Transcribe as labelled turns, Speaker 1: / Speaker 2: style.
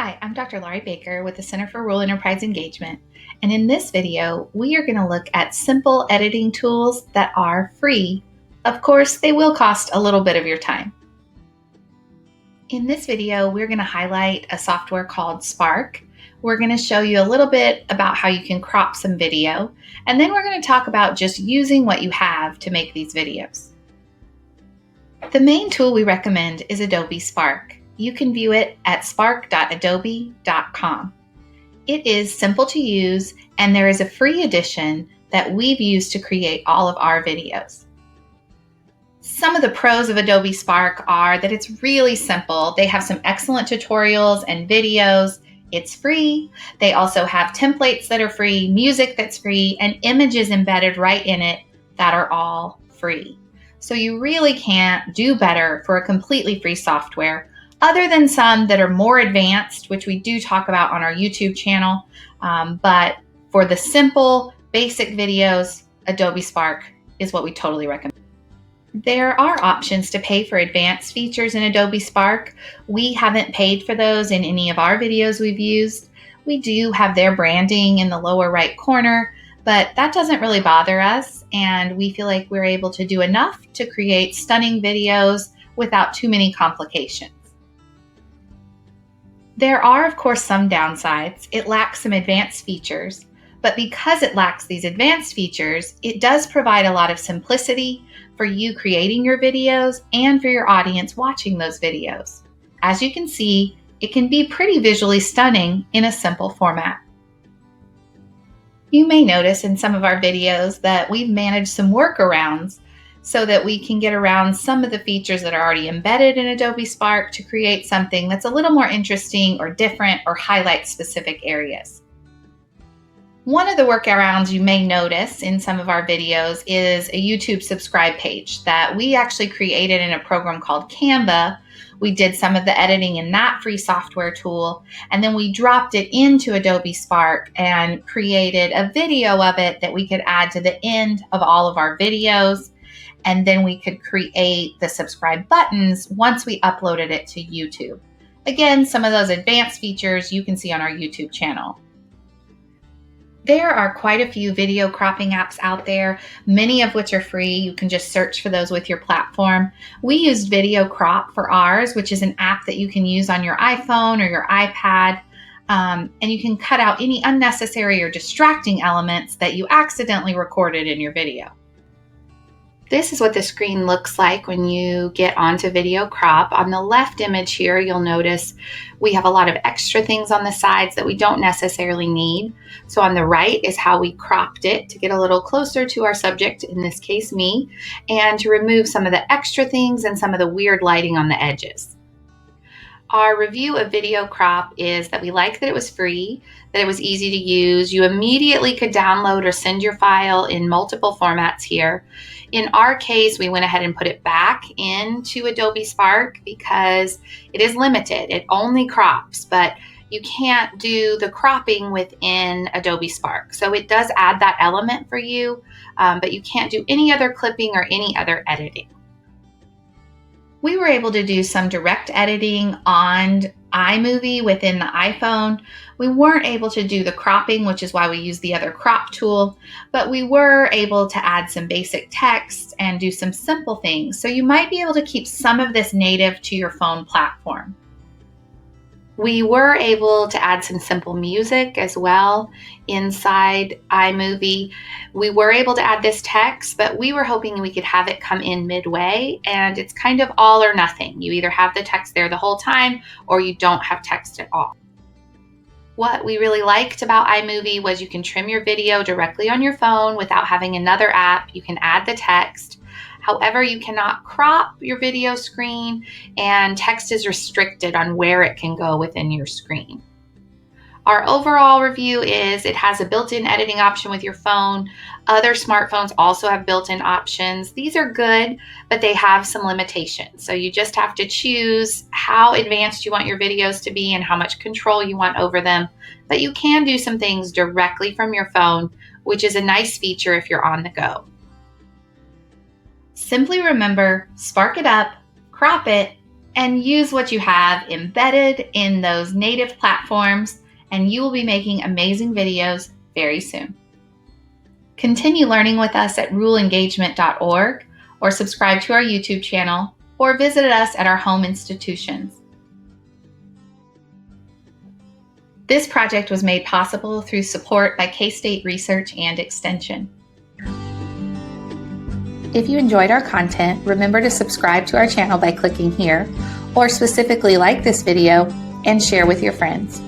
Speaker 1: Hi, I'm Dr. Lauri Baker with the Center for Rural Enterprise Engagement, and in this video, we are going to look at simple editing tools that are free. Of course, they will cost a little bit of your time. In this video, we're going to highlight a software called Spark. We're going to show you a little bit about how you can crop some video, and then we're going to talk about just using what you have to make these videos. The main tool we recommend is Adobe Spark. You can view it at spark.adobe.com. It is simple to use, and there is a free edition that we've used to create all of our videos. Some of the pros of Adobe Spark are that it's really simple. They have some excellent tutorials and videos. It's free. They also have templates that are free, music that's free, and images embedded right in it that are all free. So you really can't do better for a completely free software, other than some that are more advanced, which we do talk about on our YouTube channel. But for the simple, basic videos, Adobe Spark is what we totally recommend. There are options to pay for advanced features in Adobe Spark. We haven't paid for those in any of our videos we've used. We do have their branding in the lower right corner, but that doesn't really bother us, and we feel like we're able to do enough to create stunning videos without too many complications. There are, of course, some downsides. It lacks some advanced features, but because it lacks these advanced features, it does provide a lot of simplicity for you creating your videos and for your audience watching those videos. As you can see, it can be pretty visually stunning in a simple format. You may notice in some of our videos that we've managed some workarounds so that we can get around some of the features that are already embedded in Adobe Spark to create something that's a little more interesting or different or highlight specific areas. One of the workarounds you may notice in some of our videos is a YouTube subscribe page that we actually created in a program called Canva. We did some of the editing in that free software tool, and then we dropped it into Adobe Spark and created a video of it that we could add to the end of all of our videos. And then we could create the subscribe buttons once we uploaded it to YouTube. Again, some of those advanced features you can see on our YouTube channel. There are quite a few video cropping apps out there, many of which are free. You can just search for those with your platform. We used Video Crop for ours, which is an app that you can use on your iPhone or your iPad. And you can cut out any unnecessary or distracting elements that you accidentally recorded in your video. This is what the screen looks like when you get onto Video Crop. On the left image here, you'll notice we have a lot of extra things on the sides that we don't necessarily need. So on the right is how we cropped it to get a little closer to our subject, in this case me, and to remove some of the extra things and some of the weird lighting on the edges. Our review of Video Crop is that we liked that it was free, that it was easy to use. You immediately could download or send your file in multiple formats here. In our case, we went ahead and put it back into Adobe Spark because it is limited. It only crops, but you can't do the cropping within Adobe Spark. So it does add that element for you, but you can't do any other clipping or any other editing. We were able to do some direct editing on iMovie within the iPhone. We weren't able to do the cropping, which is why we used the other crop tool, but we were able to add some basic text and do some simple things. So you might be able to keep some of this native to your phone platform. We were able to add some simple music as well inside iMovie. We were able to add this text, but we were hoping we could have it come in midway, and it's kind of all or nothing. You either have the text there the whole time or you don't have text at all. What we really liked about iMovie was you can trim your video directly on your phone without having another app. You can add the text. However, you cannot crop your video screen, and text is restricted on where it can go within your screen. Our overall review is it has a built-in editing option with your phone. Other smartphones also have built-in options. These are good, but they have some limitations. So you just have to choose how advanced you want your videos to be and how much control you want over them. But you can do some things directly from your phone, which is a nice feature if you're on the go. Simply remember, spark it up, crop it, and use what you have embedded in those native platforms, and you will be making amazing videos very soon. Continue learning with us at ruleengagement.org, or subscribe to our YouTube channel, or visit us at our home institutions. This project was made possible through support by K-State Research and Extension. If you enjoyed our content, remember to subscribe to our channel by clicking here, or specifically like this video and share with your friends.